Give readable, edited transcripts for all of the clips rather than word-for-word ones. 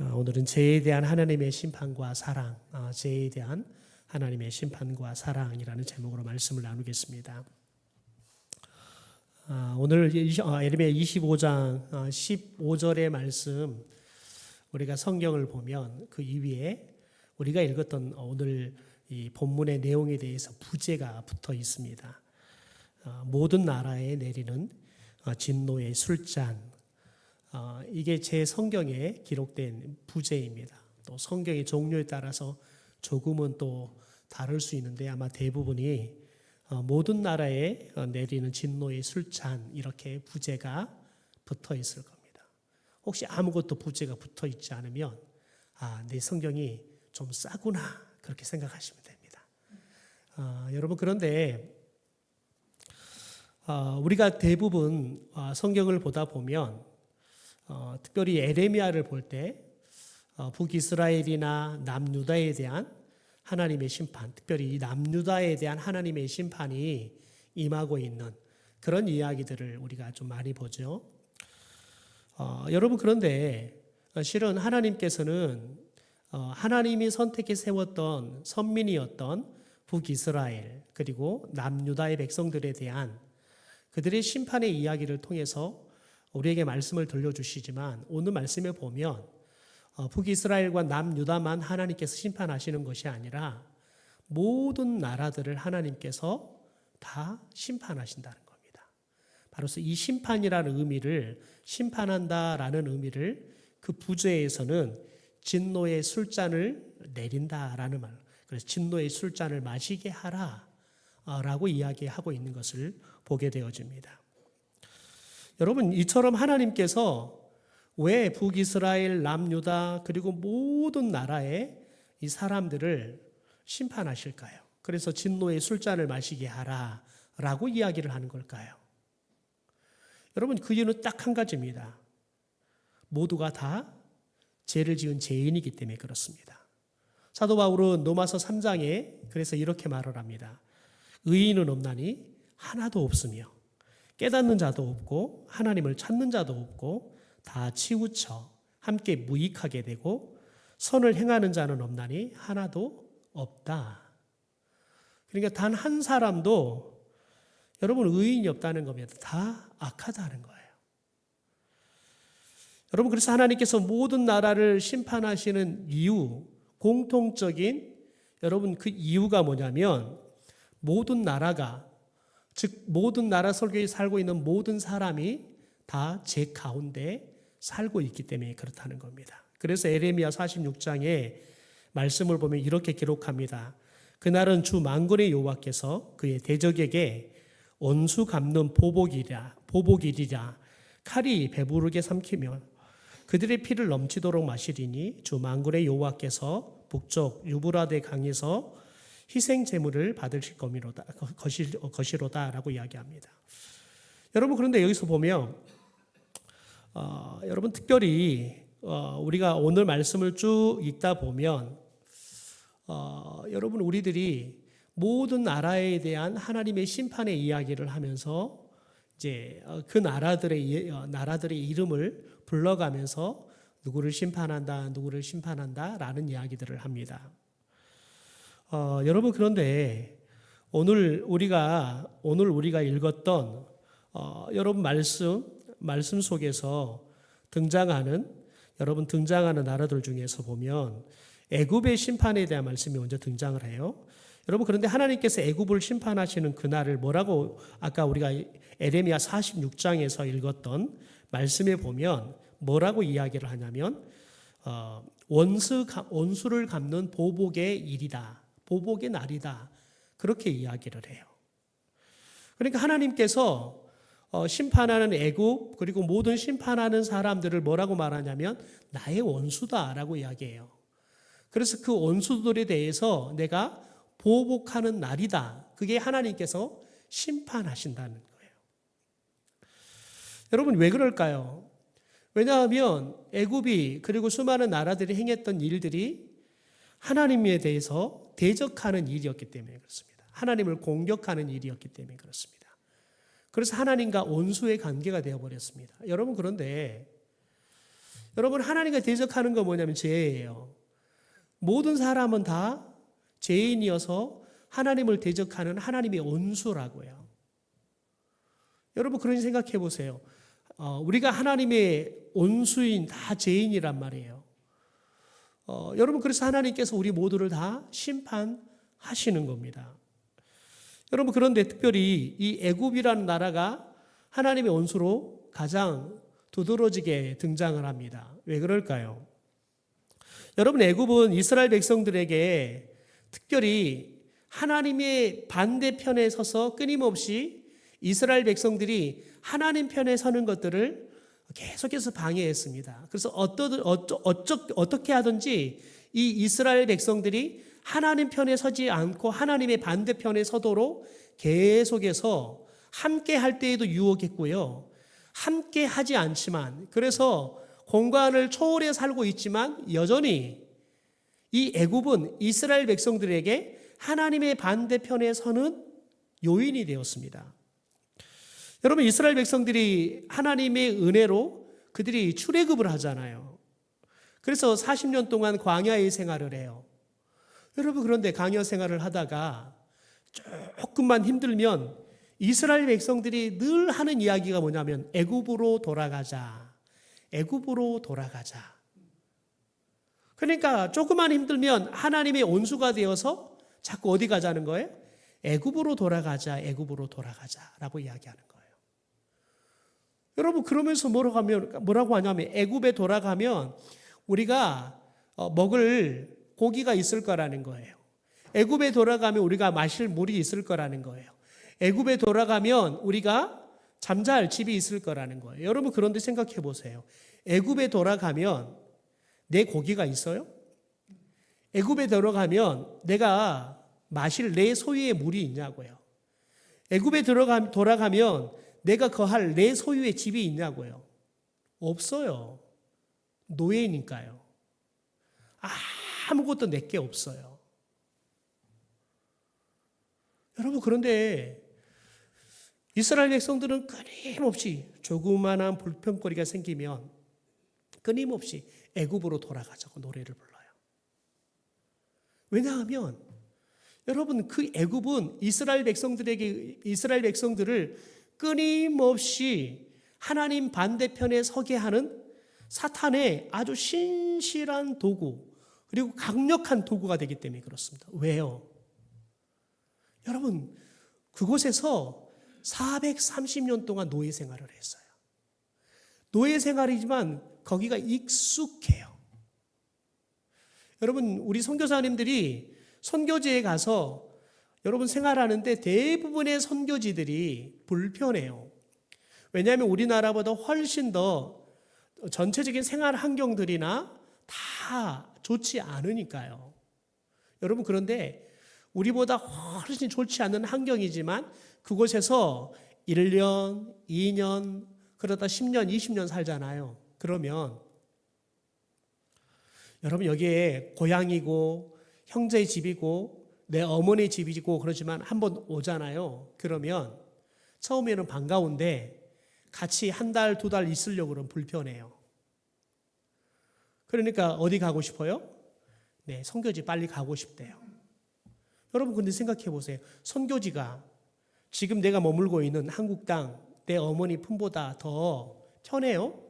오늘은 죄에 대한 하나님의 심판과 사랑, 죄에 대한 하나님의 심판과 사랑이라는 제목으로 말씀을 나누겠습니다. 오늘 에레미야 25장 15절의 말씀, 우리가 성경을 보면 그 이위에 우리가 읽었던 오늘 이 본문의 내용에 대해서 부제가 붙어 있습니다. 모든 나라에 내리는 진노의 술잔, 이게 제 성경에 기록된 부제입니다. 또 성경의 종류에 따라서 조금은 또 다를 수 있는데 아마 대부분이 모든 나라에 내리는 진노의 술잔, 이렇게 부제가 붙어 있을 겁니다. 혹시 아무것도 부제가 붙어 있지 않으면 내 성경이 좀 싸구나, 그렇게 생각하시면 됩니다. 여러분, 그런데 우리가 대부분 성경을 보다 보면 특별히 에레미야를 볼 때 북이스라엘이나 남유다에 대한 하나님의 심판, 특별히 이 남유다에 대한 하나님의 심판이 임하고 있는 그런 이야기들을 우리가 좀 많이 보죠. 여러분, 그런데 실은 하나님께서는 하나님이 선택해 세웠던 선민이었던 북이스라엘 그리고 남유다의 백성들에 대한 그들의 심판의 이야기를 통해서 우리에게 말씀을 들려주시지만, 오늘 말씀에 보면 북이스라엘과 남유다만 하나님께서 심판하시는 것이 아니라 모든 나라들을 하나님께서 다 심판하신다는 겁니다. 바로서 이 심판이라는 의미를, 심판한다라는 의미를 그 부제에서는 진노의 술잔을 내린다라는 말, 그래서 진노의 술잔을 마시게 하라라고 이야기하고 있는 것을 보게 되어집니다. 여러분, 이처럼 하나님께서 왜 북이스라엘, 남유다 그리고 모든 나라의 이 사람들을 심판하실까요? 그래서 진노의 술잔을 마시게 하라라고 이야기를 하는 걸까요? 여러분, 그 이유는 딱 한 가지입니다. 모두가 다 죄를 지은 죄인이기 때문에 그렇습니다. 사도 바울은 로마서 3장에 그래서 이렇게 말을 합니다. 의인은 없나니 하나도 없으며 깨닫는 자도 없고 하나님을 찾는 자도 없고 다 치우쳐 함께 무익하게 되고 선을 행하는 자는 없나니 하나도 없다. 그러니까 단 한 사람도 여러분 의인이 없다는 겁니다. 다 악하다는 거예요. 여러분, 그래서 하나님께서 모든 나라를 심판하시는 이유, 공통적인 여러분 그 이유가 뭐냐면, 모든 나라가, 즉 모든 나라 설교에 살고 있는 모든 사람이 다 죄 가운데 살고 있기 때문에 그렇다는 겁니다. 그래서 에레미야 46장에 말씀을 보면 이렇게 기록합니다. 그날은 주 만군의 여호와께서 그의 대적에게 원수 갚는 보복이리라. 칼이 배부르게 삼키며 그들의 피를 넘치도록 마시리니 주 만군의 여호와께서 북쪽 유브라데 강에서 희생 제물을 받으실 것이로다라고 이야기합니다. 여러분, 그런데 여기서 보면 여러분 특별히 우리가 오늘 말씀을 쭉 읽다 보면 여러분 우리들이 모든 나라에 대한 하나님의 심판의 이야기를 하면서 이제 그 나라들의 이름을 불러가면서 누구를 심판한다라는 이야기들을 합니다. 여러분, 그런데 오늘 우리가 읽었던 여러분 말씀 속에서 등장하는 나라들 중에서 보면 애굽의 심판에 대한 말씀이 먼저 등장을 해요. 여러분, 그런데 하나님께서 애굽을 심판하시는 그날을 뭐라고 아까 우리가 에레미야 46장에서 읽었던 말씀에 보면 뭐라고 이야기를 하냐면 원수를 갚는 보복의 일이다. 보복의 날이다. 그렇게 이야기를 해요. 그러니까 하나님께서 심판하는 애굽 그리고 모든 심판하는 사람들을 뭐라고 말하냐면 나의 원수다라고 이야기해요. 그래서 그 원수들에 대해서 내가 보복하는 날이다. 그게 하나님께서 심판하신다는 거예요. 여러분, 왜 그럴까요? 왜냐하면 애굽이 그리고 수많은 나라들이 행했던 일들이 하나님에 대해서 대적하는 일이었기 때문에 그렇습니다. 하나님을 공격하는 일이었기 때문에 그렇습니다. 그래서 하나님과 원수의 관계가 되어버렸습니다. 여러분, 그런데 여러분, 하나님과 대적하는 건 뭐냐면 죄예요. 모든 사람은 다 죄인이어서 하나님을 대적하는 하나님의 원수라고요. 여러분, 그런 생각해 보세요. 우리가 하나님의 원수인 다 죄인이란 말이에요. 여러분, 그래서 하나님께서 우리 모두를 다 심판하시는 겁니다. 여러분, 그런데 특별히 이 애굽이라는 나라가 하나님의 원수로 가장 두드러지게 등장을 합니다. 왜 그럴까요? 여러분, 애굽은 이스라엘 백성들에게 특별히 하나님의 반대편에 서서 끊임없이 이스라엘 백성들이 하나님 편에 서는 것들을 계속해서 방해했습니다. 그래서 어떻게 하든지 이 이스라엘 백성들이 하나님 편에 서지 않고 하나님의 반대편에 서도록 계속해서 함께 할 때에도 유혹했고요. 함께 하지 않지만, 그래서 공간을 초월해 살고 있지만 여전히 이 애굽은 이스라엘 백성들에게 하나님의 반대편에 서는 요인이 되었습니다. 여러분, 이스라엘 백성들이 하나님의 은혜로 그들이 출애굽을 하잖아요. 그래서 40년 동안 광야의 생활을 해요. 여러분, 그런데 광야 생활을 하다가 조금만 힘들면 이스라엘 백성들이 늘 하는 이야기가 뭐냐면 애굽으로 돌아가자. 애굽으로 돌아가자. 그러니까 조금만 힘들면 하나님의 온수가 되어서 자꾸 어디 가자는 거예요? 애굽으로 돌아가자. 애굽으로 돌아가자라고 이야기하는 거예요. 여러분, 그러면서 뭐라고 하냐면 애굽에 돌아가면 우리가 먹을 고기가 있을 거라는 거예요. 애굽에 돌아가면 우리가 마실 물이 있을 거라는 거예요. 애굽에 돌아가면 우리가 잠잘 집이 있을 거라는 거예요. 여러분, 그런데 생각해 보세요. 애굽에 돌아가면 내 고기가 있어요? 애굽에 돌아가면 내가 마실 내 소유의 물이 있냐고요. 애굽에 돌아가면 내가 거할 내 소유의 집이 있냐고요. 없어요. 노예니까요. 아무것도 내게 없어요. 여러분, 그런데 이스라엘 백성들은 끊임없이 조그마한 불평거리가 생기면 끊임없이 애굽으로 돌아가자고 노래를 불러요. 왜냐하면 여러분, 그 애굽은 이스라엘 백성들을 끊임없이 하나님 반대편에 서게 하는 사탄의 아주 신실한 도구, 그리고 강력한 도구가 되기 때문에 그렇습니다. 왜요? 여러분, 그곳에서 430년 동안 노예 생활을 했어요. 노예 생활이지만 거기가 익숙해요. 여러분, 우리 선교사님들이 선교지에 가서 여러분 생활하는데 대부분의 선교지들이 불편해요. 왜냐하면 우리나라보다 훨씬 더 전체적인 생활 환경들이나 다 좋지 않으니까요. 여러분, 그런데 우리보다 훨씬 좋지 않은 환경이지만 그곳에서 1년, 2년, 그러다 10년, 20년 살잖아요. 그러면 여러분, 여기에 고향이고 형제의 집이고 내 어머니의 집이고 그러지만 한번 오잖아요. 그러면 처음에는 반가운데 같이 한 달, 두 달 있으려고 그러면 불편해요. 그러니까 어디 가고 싶어요? 네, 선교지 빨리 가고 싶대요. 여러분, 근데 생각해 보세요. 선교지가 지금 내가 머물고 있는 한국 땅, 내 어머니 품보다 더 편해요?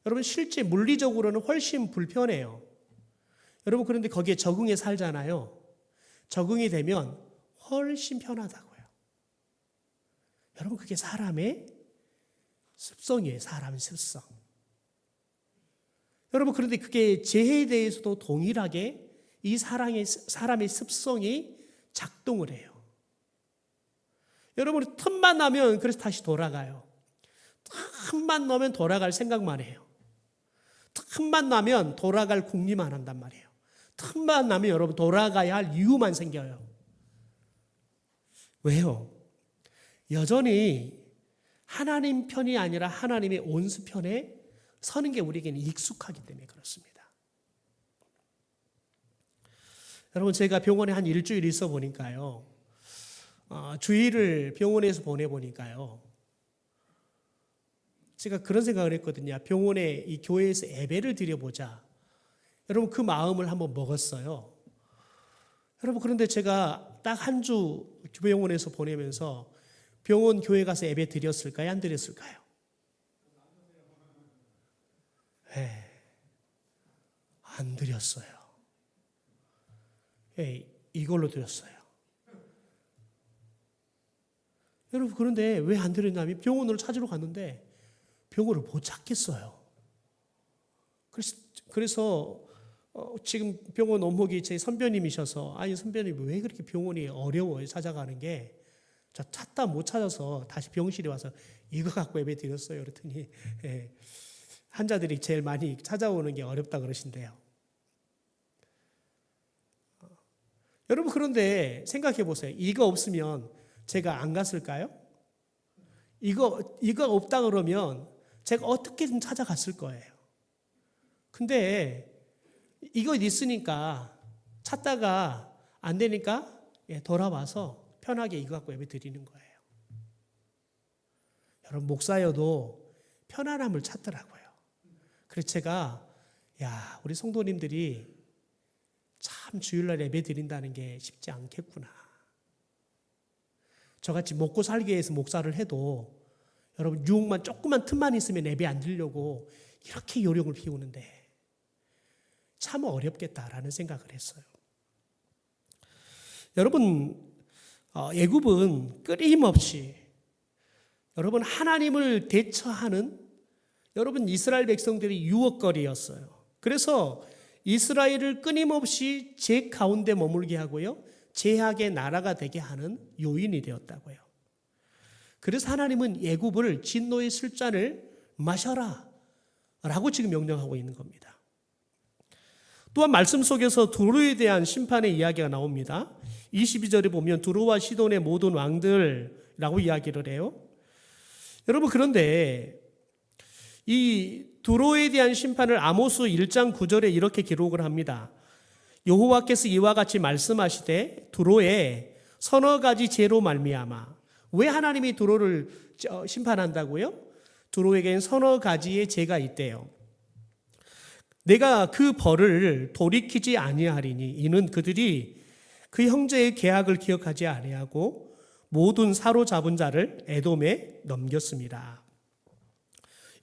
여러분, 실제 물리적으로는 훨씬 불편해요. 여러분, 그런데 거기에 적응해 살잖아요. 적응이 되면 훨씬 편하다고요. 여러분, 그게 사람의 습성이에요. 사람의 습성. 여러분, 그런데 그게 죄에 대해서도 동일하게 이 사람의 습성이 작동을 해요. 여러분, 틈만 나면 그래서 다시 돌아가요. 틈만 나면 돌아갈 생각만 해요. 틈만 나면 돌아갈 궁리만 한단 말이에요. 틈만 나면 여러분 돌아가야 할 이유만 생겨요. 왜요? 여전히 하나님 편이 아니라 하나님의 온수 편에 서는 게 우리에게는 익숙하기 때문에 그렇습니다. 여러분, 제가 병원에 한 일주일 있어 보니까요. 주일을 병원에서 보내보니까요. 제가 그런 생각을 했거든요. 병원에 이 교회에서 예배를 드려보자. 여러분 그 마음을 한번 먹었어요. 여러분 그런데 제가 딱 한 주 병원에서 보내면서 병원 교회 가서 예배 드렸을까요? 안 드렸을까요? 네, 안 드렸어요. 네, 이걸로 드렸어요. 여러분 그런데 왜 안 드렸냐면 병원을 찾으러 갔는데 병원을 못 찾겠어요. 그래서 지금 병원 원목이 제 선배님이셔서 아니 선배님 왜 그렇게 병원이 어려워요 찾아가는 게 저 찾다 못 찾아서 다시 병실에 와서 이거 갖고 예배 드렸어요. 그랬더니 환자들이 제일 많이 찾아오는 게 어렵다 그러신대요. 여러분 그런데 생각해 보세요. 이거 없으면 제가 안 갔을까요? 이거 없다 그러면 제가 어떻게든 찾아갔을 거예요. 근데 이거 있으니까 찾다가 안 되니까 돌아와서 편하게 이거 갖고 예배 드리는 거예요. 여러분 목사여도 편안함을 찾더라고요. 그래서 제가 우리 성도님들이 참 주일날 예배 드린다는 게 쉽지 않겠구나. 저같이 먹고 살기 위해서 목사를 해도 여러분 유혹만 조그만 틈만 있으면 예배 안 드리려고 이렇게 요령을 피우는데 참 어렵겠다라는 생각을 했어요. 여러분 애굽은 끊임없이 여러분 하나님을 대처하는 여러분 이스라엘 백성들이 유혹거리였어요. 그래서 이스라엘을 끊임없이 제 가운데 머물게 하고요. 제약의 나라가 되게 하는 요인이 되었다고요. 그래서 하나님은 애굽을 진노의 술잔을 마셔라 라고 지금 명령하고 있는 겁니다. 또한 말씀 속에서 두로에 대한 심판의 이야기가 나옵니다. 22절에 보면 두로와 시돈의 모든 왕들이라고 이야기를 해요. 여러분 그런데 이 두로에 대한 심판을 아모스 1장 9절에 이렇게 기록을 합니다. 여호와께서 이와 같이 말씀하시되 두로에 서너 가지 죄로 말미암아. 왜 하나님이 두로를 심판한다고요? 두로에겐 서너 가지의 죄가 있대요. 내가 그 벌을 돌이키지 아니하리니 이는 그들이 그 형제의 계약을 기억하지 아니하고 모든 사로잡은 자를 에돔에 넘겼습니다.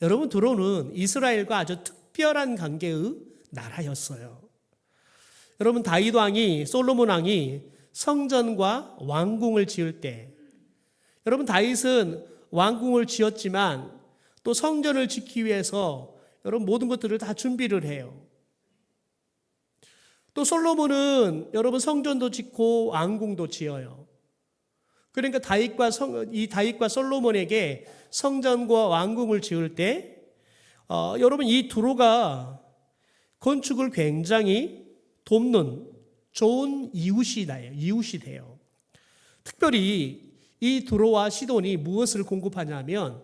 여러분 두로는 이스라엘과 아주 특별한 관계의 나라였어요. 여러분 다윗 왕이 솔로몬 왕이 성전과 왕궁을 지을 때 여러분 다윗은 왕궁을 지었지만 또 성전을 짓기 위해서 여러분 모든 것들을 다 준비를 해요. 또 솔로몬은 여러분 성전도 짓고 왕궁도 지어요. 그러니까 다윗과 솔로몬에게 성전과 왕궁을 지을 때 여러분 이 두로가 건축을 굉장히 돕는 좋은 이웃이 돼요. 특별히 이 두로와 시돈이 무엇을 공급하냐면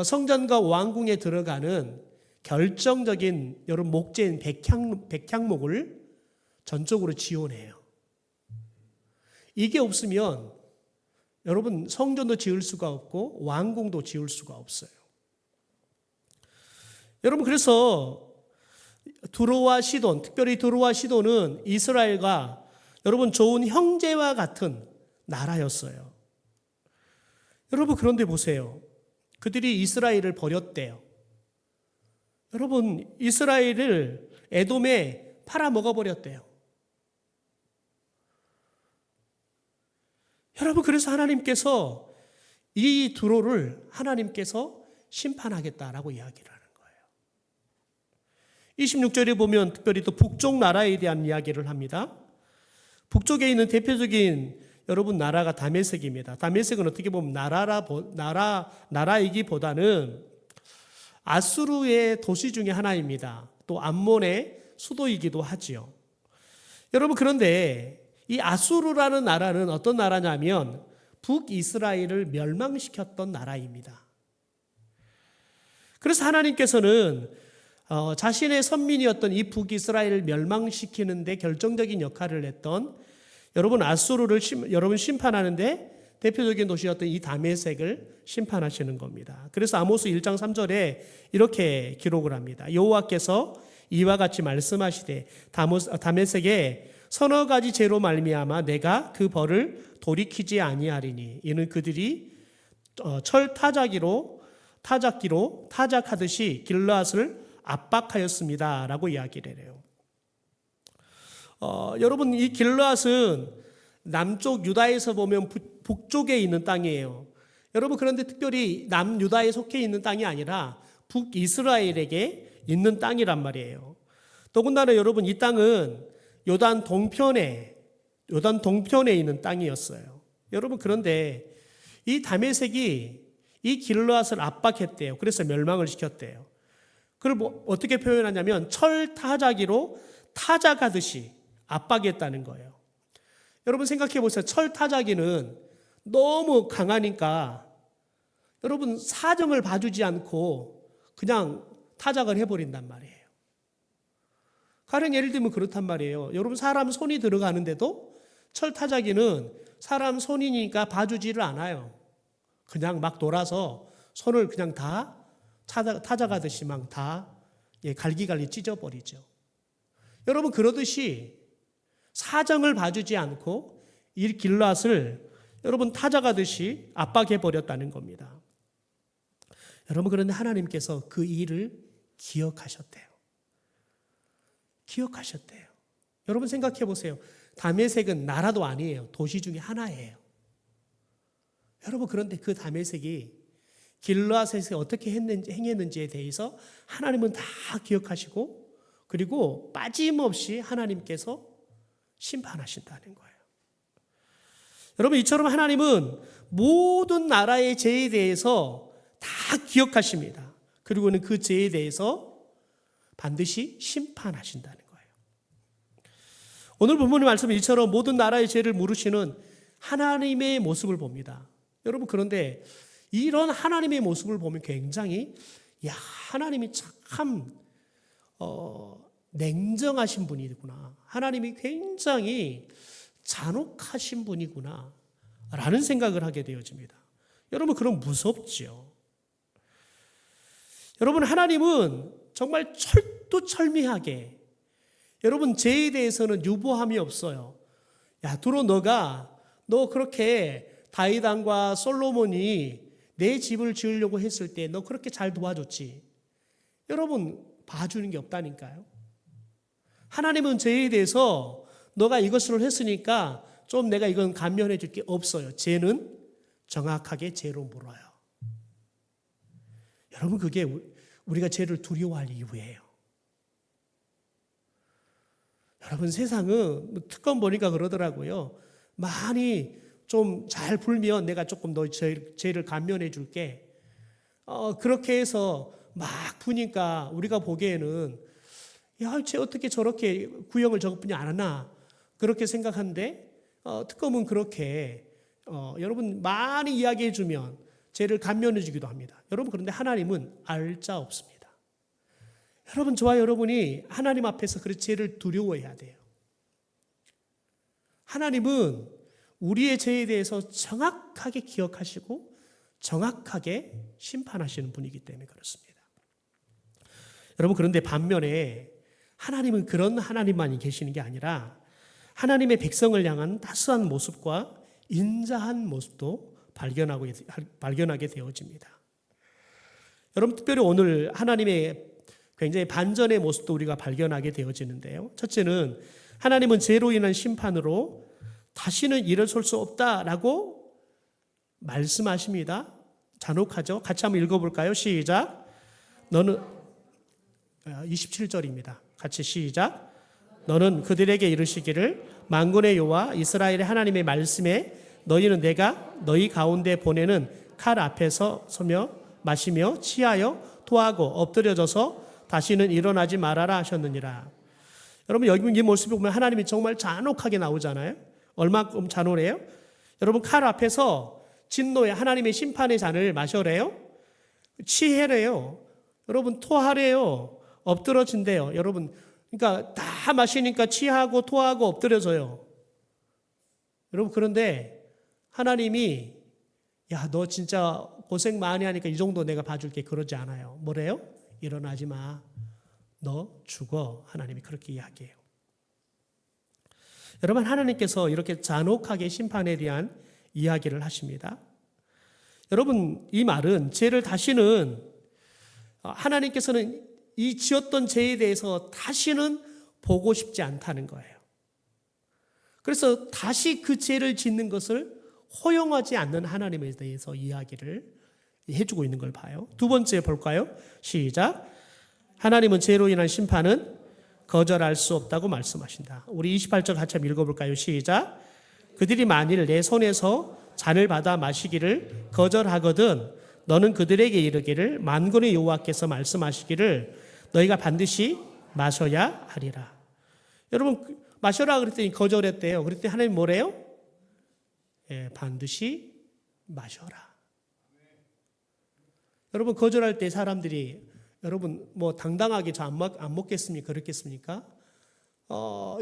성전과 왕궁에 들어가는 결정적인 여러분 목재인 백향목을 전적으로 지원해요. 이게 없으면 여러분 성전도 지을 수가 없고 왕궁도 지을 수가 없어요. 여러분 그래서 두로와 시돈, 특별히 두로와 시돈은 이스라엘과 여러분 좋은 형제와 같은 나라였어요. 여러분 그런데 보세요. 그들이 이스라엘을 버렸대요. 여러분 이스라엘을 에돔에 팔아먹어버렸대요. 여러분 그래서 하나님께서 이 두로를 하나님께서 심판하겠다라고 이야기를 하는 거예요. 26절에 보면 특별히 또 북쪽 나라에 대한 이야기를 합니다. 북쪽에 있는 대표적인 여러분 나라가 다메섹입니다. 다메섹은 어떻게 보면 나라이기보다는 아수르의 도시 중에 하나입니다. 또 암몬의 수도이기도 하지요. 여러분 그런데 이 아수르라는 나라는 어떤 나라냐면 북이스라엘을 멸망시켰던 나라입니다. 그래서 하나님께서는 자신의 선민이었던 이 북이스라엘을 멸망시키는 데 결정적인 역할을 했던 여러분 아수르를 여러분 심판하는데 대표적인 도시였던 이 다메섹을 심판하시는 겁니다. 그래서 아모스 1장 3절에 이렇게 기록을 합니다. 여호와께서 이와 같이 말씀하시되 다메섹에 서너 가지 죄로 말미암아 내가 그 벌을 돌이키지 아니하리니 이는 그들이 철 타작기로 타작하듯이 길르앗을 압박하였습니다 라고 이야기를 해요. 여러분, 이 길르앗은 남쪽 유다에서 보면 북쪽에 있는 땅이에요. 여러분, 그런데 특별히 남유다에 속해 있는 땅이 아니라 북이스라엘에게 있는 땅이란 말이에요. 더군다나 여러분, 이 땅은 요단 동편에 있는 땅이었어요. 여러분, 그런데 이 다메섹이 이 길르앗을 압박했대요. 그래서 멸망을 시켰대요. 그걸 어떻게 표현하냐면 철 타작기로 타작하듯이 압박했다는 거예요. 여러분 생각해 보세요. 철 타작기는 너무 강하니까 여러분 사정을 봐주지 않고 그냥 타작을 해버린단 말이에요. 가령 예를 들면 그렇단 말이에요. 여러분 사람 손이 들어가는데도 철 타작기는 사람 손이니까 봐주지를 않아요. 그냥 막 돌아서 손을 그냥 다 타작하듯이 막 다 갈기갈기 찢어버리죠. 여러분 그러듯이 사정을 봐주지 않고 이 길르앗을 여러분 타작하듯이 압박해버렸다는 겁니다. 여러분 그런데 하나님께서 그 일을 기억하셨대요. 여러분 생각해 보세요. 다메섹은 나라도 아니에요. 도시 중에 하나예요. 여러분 그런데 그 다메섹이 길르앗에서 어떻게 행했는지에 대해서 하나님은 다 기억하시고 그리고 빠짐없이 하나님께서 심판하신다는 거예요. 여러분 이처럼 하나님은 모든 나라의 죄에 대해서 다 기억하십니다. 그리고는 그 죄에 대해서 반드시 심판하신다는 거예요. 오늘 본문의 말씀은 이처럼 모든 나라의 죄를 물으시는 하나님의 모습을 봅니다. 여러분 그런데 이런 하나님의 모습을 보면 굉장히 하나님이 참 냉정하신 분이구나. 하나님이 굉장히 잔혹하신 분이구나 라는 생각을 하게 되어집니다. 여러분 그럼 무섭죠. 여러분 하나님은 정말 철두철미하게 여러분 죄에 대해서는 유보함이 없어요. 두로 너 그렇게 다윗 왕과 솔로몬이 내 집을 지으려고 했을 때 너 그렇게 잘 도와줬지. 여러분 봐주는 게 없다니까요. 하나님은 죄에 대해서 너가 이것을 했으니까 좀 내가 이건 감면해 줄 게 없어요. 죄는 정확하게 죄로 물어요. 여러분 그게 우리가 죄를 두려워할 이유예요. 여러분 세상은 특검 보니까 그러더라고요. 많이 좀 잘 불면 내가 조금 너 죄를 감면해 줄게. 그렇게 해서 막 부니까 우리가 보기에는 쟤 어떻게 저렇게 구형을 저것뿐이 안 하나 그렇게 생각하는데 특검은 그렇게 여러분 많이 이야기해 주면 죄를 감면해 주기도 합니다. 여러분 그런데 하나님은 알자 없습니다. 여러분 저와 여러분이 하나님 앞에서 그 죄를 두려워해야 돼요. 하나님은 우리의 죄에 대해서 정확하게 기억하시고 정확하게 심판하시는 분이기 때문에 그렇습니다. 여러분 그런데 반면에 하나님은 그런 하나님만이 계시는 게 아니라 하나님의 백성을 향한 따스한 모습과 인자한 모습도 발견하게 되어집니다. 여러분 특별히 오늘 하나님의 굉장히 반전의 모습도 우리가 발견하게 되어지는데요. 첫째는 하나님은 죄로 인한 심판으로 다시는 일어설 수 없다라고 말씀하십니다. 잔혹하죠? 같이 한번 읽어볼까요? 시작. 너는 27절입니다. 같이 시작. 너는 그들에게 이르시기를 만군의 여호와 이스라엘의 하나님의 말씀에 너희는 내가 너희 가운데 보내는 칼 앞에서 서며 마시며 취하여 토하고 엎드려져서 다시는 일어나지 말아라 하셨느니라. 여러분 여기 이 모습을 보면 하나님이 정말 잔혹하게 나오잖아요. 얼마큼 잔혹해요? 여러분 칼 앞에서 진노의 하나님의 심판의 잔을 마셔래요. 취해래요. 여러분 토하래요. 엎드러진대요. 여러분 그러니까 다 마시니까 취하고 토하고 엎드려져요. 여러분 그런데 하나님이 야, 너 진짜 고생 많이 하니까 이 정도 내가 봐줄게. 그러지 않아요. 뭐래요? 일어나지 마. 너 죽어. 하나님이 그렇게 이야기해요. 여러분, 하나님께서 이렇게 잔혹하게 심판에 대한 이야기를 하십니다. 여러분, 이 말은 죄를 다시는 하나님께서는 이 지었던 죄에 대해서 다시는 보고 싶지 않다는 거예요. 그래서 다시 그 죄를 짓는 것을 허용하지 않는 하나님에 대해서 이야기를 해주고 있는 걸 봐요. 두 번째 볼까요? 시작. 하나님은 죄로 인한 심판은 거절할 수 없다고 말씀하신다. 우리 28절 같이 한번 읽어볼까요? 시작. 그들이 만일 내 손에서 잔을 받아 마시기를 거절하거든 너는 그들에게 이르기를 만군의 여호와께서 말씀하시기를 너희가 반드시 마셔야 하리라. 여러분, 마셔라 그랬더니 거절했대요. 그랬더니 하나님 뭐래요? 반드시 마셔라. 여러분, 거절할 때 사람들이 여러분 뭐 당당하게 저 안 먹겠습니까? 그렇겠습니까?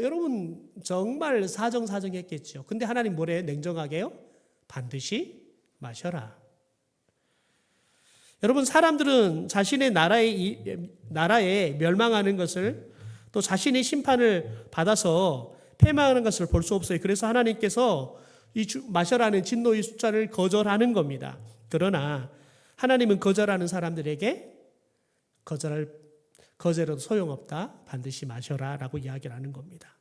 여러분 정말 사정사정했겠죠. 근데 하나님 뭐래요? 냉정하게요? 반드시 마셔라. 여러분, 사람들은 자신의 나라에 멸망하는 것을 또 자신의 심판을 받아서 패망하는 것을 볼 수 없어요. 그래서 하나님께서 이 마셔라는 진노의 숫자를 거절하는 겁니다. 그러나 하나님은 거절하는 사람들에게 거절해도 소용없다. 반드시 마셔라 라고 이야기를 하는 겁니다.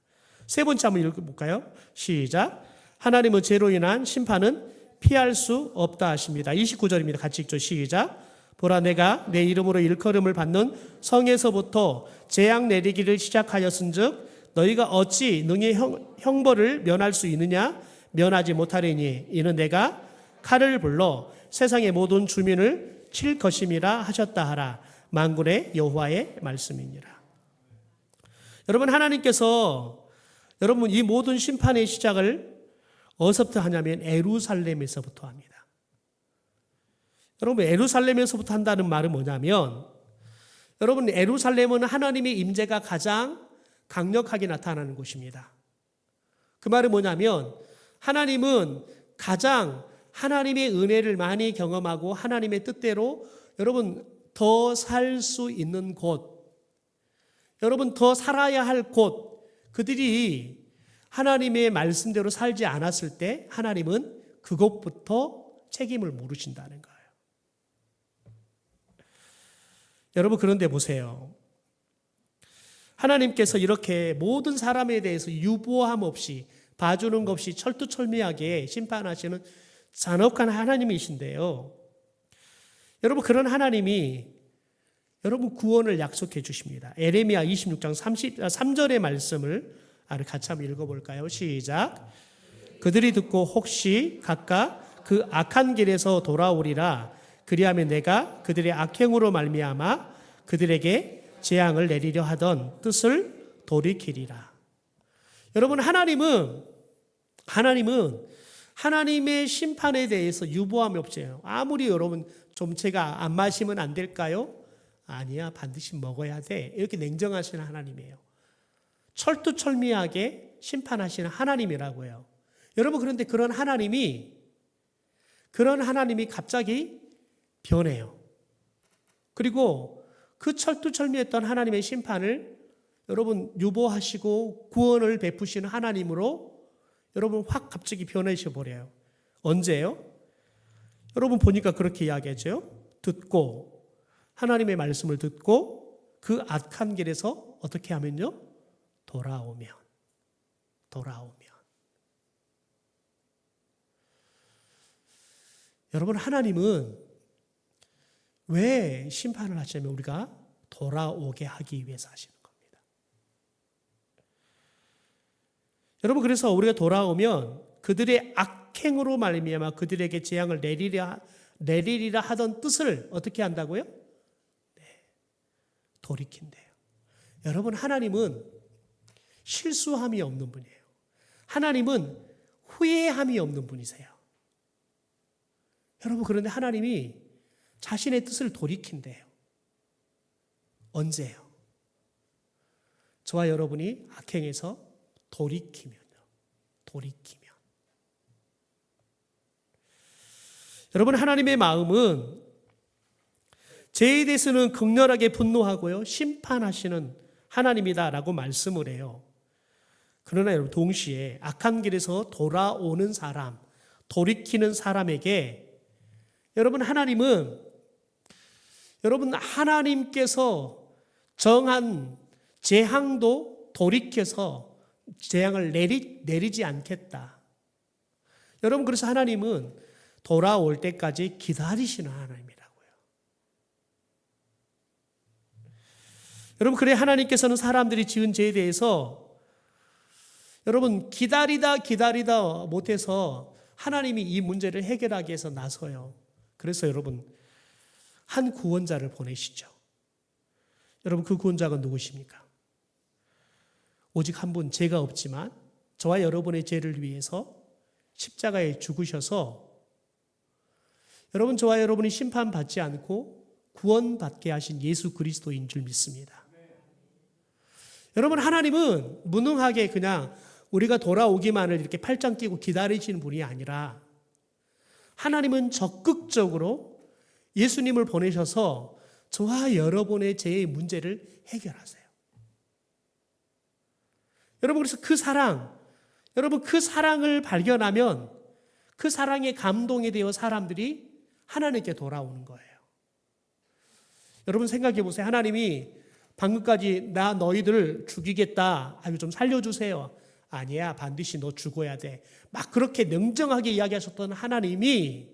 세 번째 한번 읽어볼까요? 시작. 하나님은 죄로 인한 심판은 피할 수 없다 하십니다. 29절입니다. 같이 읽죠. 시작. 보라, 내가 내 이름으로 일컬음을 받는 성에서부터 재앙 내리기를 시작하였은즉 너희가 어찌 능히 형벌을 면할 수 있느냐? 면하지 못하리니 이는 내가 칼을 불러 세상의 모든 주민을 칠 것임이라 하셨다 하라. 만군의 여호와의 말씀이니라. 여러분, 하나님께서 여러분 이 모든 심판의 시작을 어디서부터 하냐면 예루살렘에서부터 합니다. 여러분, 예루살렘에서부터 한다는 말은 뭐냐면 여러분, 예루살렘은 하나님의 임재가 가장 강력하게 나타나는 곳입니다. 그 말은 뭐냐면 하나님은 가장 하나님의 은혜를 많이 경험하고 하나님의 뜻대로 여러분 더 살 수 있는 곳, 여러분 더 살아야 할 곳, 그들이 하나님의 말씀대로 살지 않았을 때 하나님은 그것부터 책임을 물으신다는 거예요. 여러분, 그런데 보세요. 하나님께서 이렇게 모든 사람에 대해서 유보함 없이 봐주는 것 없이 철두철미하게 심판하시는 잔혹한 하나님이신데요. 여러분, 그런 하나님이 여러분 구원을 약속해 주십니다. 에레미야 26장 33절의 말씀을 같이 한번 읽어볼까요? 시작. 그들이 듣고 혹시 각각 그 악한 길에서 돌아오리라. 그리하면 내가 그들의 악행으로 말미암아 그들에게 재앙을 내리려 하던 뜻을 돌이키리라. 여러분, 하나님은 하나님의 심판에 대해서 유보함이 없어요. 아무리 여러분 좀 제가 안 마시면 안 될까요? 아니야, 반드시 먹어야 돼. 이렇게 냉정하시는 하나님이에요. 철두철미하게 심판하시는 하나님이라고요. 여러분, 그런데 그런 하나님이 갑자기 변해요. 그리고 그 철두철미했던 하나님의 심판을 여러분 유보하시고 구원을 베푸시는 하나님으로 여러분 확 갑자기 변해져 버려요. 언제요? 여러분 보니까 그렇게 이야기하죠. 듣고 하나님의 말씀을 듣고 그 악한 길에서 어떻게 하면요? 돌아오면. 여러분, 하나님은 왜 심판을 하시냐면 우리가 돌아오게 하기 위해서 하시는 겁니다. 여러분, 그래서 우리가 돌아오면 그들의 악행으로 말미암아 그들에게 재앙을 내리리라 하던 뜻을 어떻게 한다고요? 돌이킨대요. 여러분, 하나님은 실수함이 없는 분이에요. 하나님은 후회함이 없는 분이세요. 여러분, 그런데 하나님이 자신의 뜻을 돌이킨대요. 언제요? 저와 여러분이 악행에서 돌이키면. 여러분, 하나님의 마음은 죄에 대해서는 극렬하게 분노하고요, 심판하시는 하나님이다라고 말씀을 해요. 그러나 여러분, 동시에 악한 길에서 돌아오는 사람, 돌이키는 사람에게 여러분, 하나님께서 정한 재앙도 돌이켜서 재앙을 내리지 않겠다. 여러분, 그래서 하나님은 돌아올 때까지 기다리시는 하나님이라고요. 여러분, 그래 하나님께서는 사람들이 지은 죄에 대해서 여러분 기다리다 못해서 하나님이 이 문제를 해결하기 위해서 나서요. 그래서 여러분 한 구원자를 보내시죠. 여러분, 그 구원자가 누구십니까? 오직 한 분, 죄가 없지만 저와 여러분의 죄를 위해서 십자가에 죽으셔서 여러분, 저와 여러분이 심판받지 않고 구원받게 하신 예수 그리스도인 줄 믿습니다. 여러분, 하나님은 무능하게 그냥 우리가 돌아오기만을 이렇게 팔짱 끼고 기다리시는 분이 아니라 하나님은 적극적으로 예수님을 보내셔서 저와 여러분의 죄의 문제를 해결하세요. 여러분, 그래서 여러분 그 사랑을 발견하면 그 사랑에 감동이 되어 사람들이 하나님께 돌아오는 거예요. 여러분, 생각해 보세요. 하나님이 방금까지 나 너희들 죽이겠다. 아유, 좀 살려주세요. 아니야, 반드시 너 죽어야 돼. 막 그렇게 냉정하게 이야기하셨던 하나님이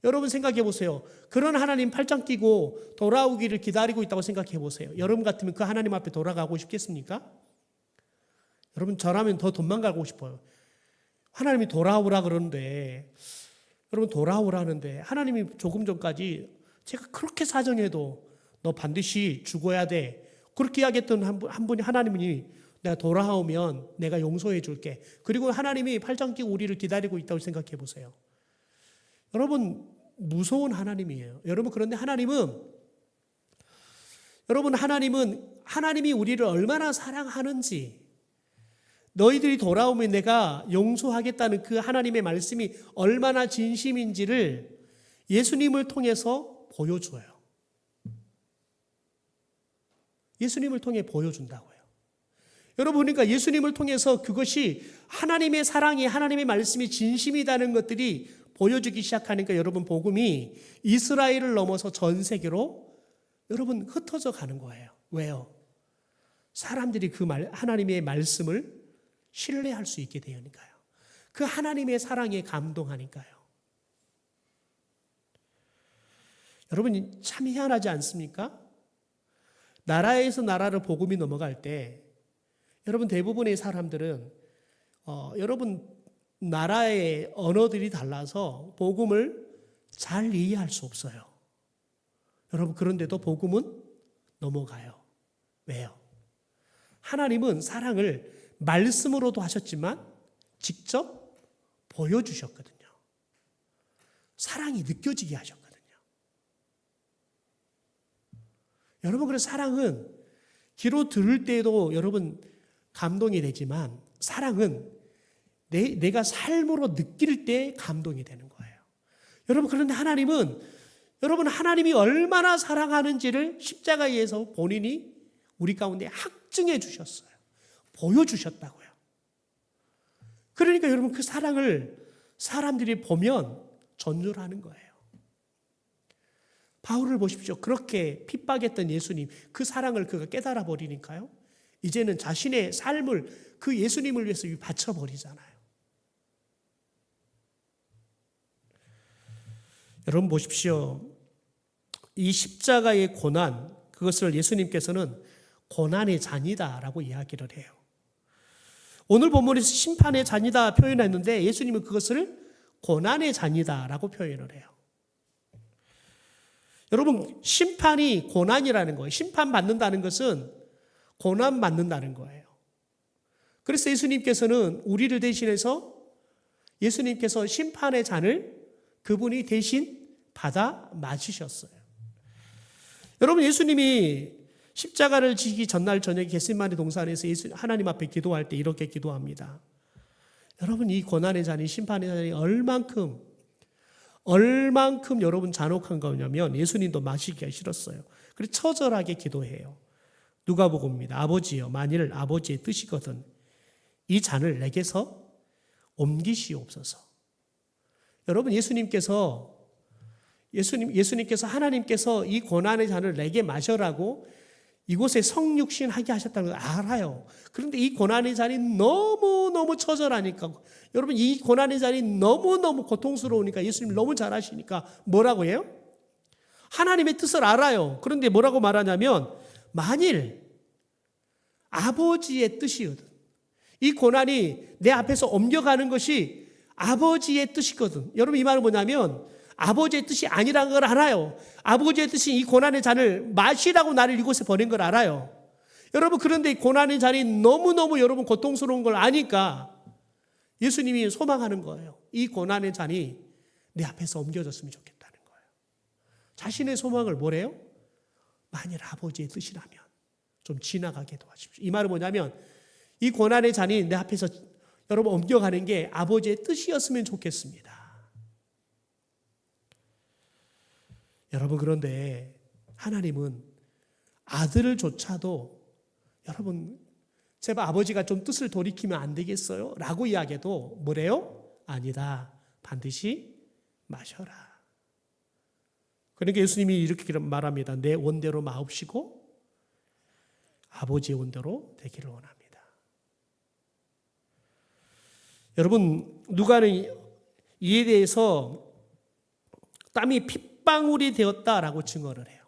여러분 생각해 보세요. 그런 하나님 팔짱 끼고 돌아오기를 기다리고 있다고 생각해 보세요. 여러분 같으면 그 하나님 앞에 돌아가고 싶겠습니까? 여러분, 저라면 더 도망가고 싶어요. 하나님이 돌아오라 그러는데, 여러분 돌아오라는데 하나님이 조금 전까지 제가 그렇게 사정해도 너 반드시 죽어야 돼. 그렇게 이야기했던 한 분이 하나님이 내가 돌아오면 내가 용서해 줄게. 그리고 하나님이 팔짱 끼고 우리를 기다리고 있다고 생각해 보세요. 여러분, 무서운 하나님이에요. 여러분, 그런데 하나님이 우리를 얼마나 사랑하는지, 너희들이 돌아오면 내가 용서하겠다는 그 하나님의 말씀이 얼마나 진심인지를 예수님을 통해서 보여줘요. 예수님을 통해 보여준다고요. 여러분, 그러니까 예수님을 통해서 그것이 하나님의 사랑이, 하나님의 말씀이 진심이라는 것들이 보여주기 시작하니까 여러분, 복음이 이스라엘을 넘어서 전 세계로 여러분 흩어져 가는 거예요. 왜요? 사람들이 하나님의 말씀을 신뢰할 수 있게 되니까요. 그 하나님의 사랑에 감동하니까요. 여러분, 참 희한하지 않습니까? 나라에서 나라를 복음이 넘어갈 때 여러분, 대부분의 사람들은 여러분 나라의 언어들이 달라서 복음을 잘 이해할 수 없어요. 여러분, 그런데도 복음은 넘어가요. 왜요? 하나님은 사랑을 말씀으로도 하셨지만 직접 보여주셨거든요. 사랑이 느껴지게 하셨거든요. 여러분, 그래서 사랑은 귀로 들을 때도 여러분 감동이 되지만 사랑은 내가 삶으로 느낄 때 감동이 되는 거예요. 여러분, 그런데 하나님이 얼마나 사랑하는지를 십자가에서 본인이 우리 가운데 확증해 주셨어요. 보여주셨다고요. 그러니까 여러분, 그 사랑을 사람들이 보면 전율하는 거예요. 바울을 보십시오. 그렇게 핍박했던 예수님, 그 사랑을 그가 깨달아 버리니까요, 이제는 자신의 삶을 그 예수님을 위해서 바쳐버리잖아요. 여러분 보십시오. 이 십자가의 고난, 그것을 예수님께서는 고난의 잔이다라고 이야기를 해요. 오늘 본문에서 심판의 잔이다 표현했는데 예수님은 그것을 고난의 잔이다라고 표현을 해요. 여러분, 심판이 고난이라는 거예요. 심판받는다는 것은 고난받는다는 거예요. 그래서 예수님께서는 우리를 대신해서 예수님께서 심판의 잔을 그분이 대신 받아 마시셨어요. 여러분, 예수님이 십자가를 지기 전날 저녁에 겟세마네 동산에서 하나님 앞에 기도할 때 이렇게 기도합니다. 여러분, 이 고난의 잔이, 심판의 잔이 얼만큼 여러분 잔혹한 거냐면 예수님도 마시기가 싫었어요. 그래서 처절하게 기도해요. 누가복음입니다. 아버지여, 만일 아버지의 뜻이거든 이 잔을 내게서 옮기시옵소서. 여러분, 예수님께서 하나님께서 이 고난의 잔을 내게 마셔라고 이곳에 성육신 하게 하셨다는 걸 알아요. 그런데 이 고난의 잔이 너무너무 처절하니까, 여러분, 이 고난의 잔이 너무너무 고통스러우니까 예수님 너무 잘 아시니까 뭐라고 해요? 하나님의 뜻을 알아요. 그런데 뭐라고 말하냐면, 만일 아버지의 뜻이거든, 이 고난이 내 앞에서 옮겨가는 것이 아버지의 뜻이거든. 여러분, 이 말은 뭐냐면 아버지의 뜻이 아니라는 걸 알아요. 아버지의 뜻이 이 고난의 잔을 마시라고 나를 이곳에 보낸 걸 알아요. 여러분, 그런데 이 고난의 잔이 너무너무 여러분 고통스러운 걸 아니까 예수님이 소망하는 거예요. 이 고난의 잔이 내 앞에서 옮겨졌으면 좋겠다는 거예요. 자신의 소망을 뭐래요? 만일 아버지의 뜻이라면 좀 지나가게 도와주십시오. 이 말은 뭐냐면 이 고난의 잔이 내 앞에서 여러분 옮겨가는 게 아버지의 뜻이었으면 좋겠습니다. 여러분, 그런데 하나님은 아들을조차도 여러분 제발 아버지가 좀 뜻을 돌이키면 안 되겠어요? 라고 이야기해도 뭐래요? 아니다. 반드시 마셔라. 그러니까 예수님이 이렇게 말합니다. 내 원대로 마옵시고 아버지의 원대로 되기를 원합니다. 여러분, 누가는 이에 대해서 땀이 핏방울이 되었다라고 증언을 해요.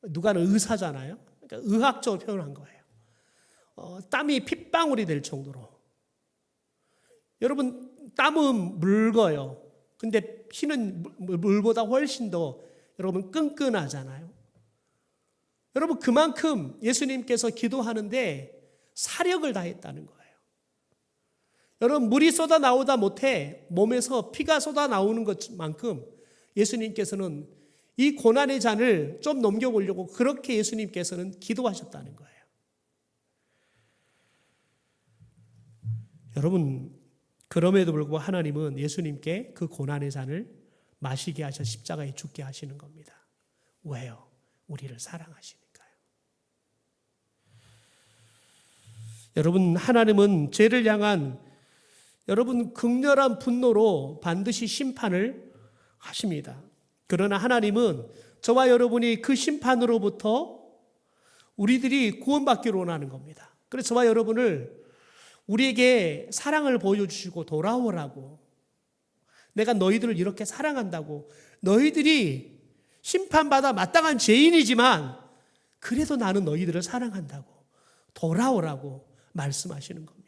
누가는 의사잖아요. 그러니까 의학적으로 표현한 거예요. 땀이 핏방울이 될 정도로. 여러분, 땀은 묽어요. 근데 피는 물보다 훨씬 더 여러분 끈끈하잖아요. 여러분, 그만큼 예수님께서 기도하는데 사력을 다했다는 거예요. 여러분, 물이 쏟아 나오다 못해 몸에서 피가 쏟아 나오는 것만큼 예수님께서는 이 고난의 잔을 좀 넘겨보려고 그렇게 예수님께서는 기도하셨다는 거예요. 여러분, 그럼에도 불구하고 하나님은 예수님께 그 고난의 잔을 마시게 하셔 십자가에 죽게 하시는 겁니다. 왜요? 우리를 사랑하시니까요. 여러분, 하나님은 죄를 향한 여러분 극렬한 분노로 반드시 심판을 하십니다. 그러나 하나님은 저와 여러분이 그 심판으로부터 우리들이 구원받기를 원하는 겁니다. 그래서 저와 여러분을 우리에게 사랑을 보여주시고 돌아오라고, 내가 너희들을 이렇게 사랑한다고, 너희들이 심판받아 마땅한 죄인이지만 그래도 나는 너희들을 사랑한다고 돌아오라고 말씀하시는 겁니다.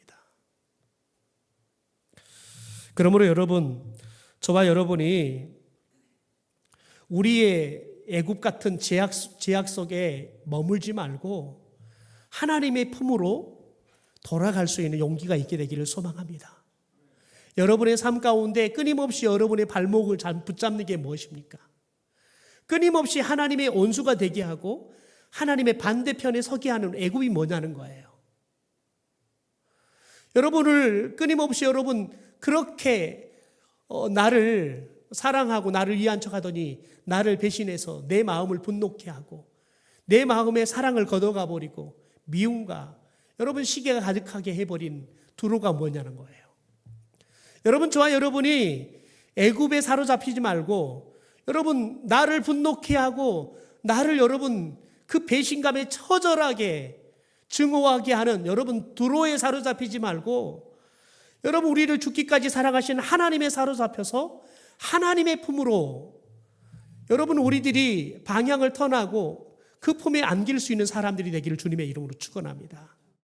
그러므로 여러분, 저와 여러분이 우리의 애굽 같은 제약 속에 머물지 말고 하나님의 품으로 돌아갈 수 있는 용기가 있게 되기를 소망합니다. 여러분의 삶 가운데 끊임없이 여러분의 발목을 붙잡는 게 무엇입니까? 끊임없이 하나님의 온수가 되게 하고 하나님의 반대편에 서게 하는 애굽이 뭐냐는 거예요. 여러분을 끊임없이 여러분 그렇게 나를 사랑하고 나를 위한 척하더니 나를 배신해서 내 마음을 분노케 하고 내 마음에 사랑을 걷어가 버리고 미움과 여러분 시기가 가득하게 해버린 두로가 뭐냐는 거예요. 여러분, 저와 여러분이 애굽에 사로잡히지 말고 여러분 나를 분노케 하고 나를 여러분 그 배신감에 처절하게 증오하게 하는 여러분 두로에 사로잡히지 말고 여러분 우리를 죽기까지 사랑하시는 하나님에 사로잡혀서 하나님의 품으로 여러분 우리들이 방향을 터나고 그 품에 안길 수 있는 사람들이 되기를 주님의 이름으로 축원합니다.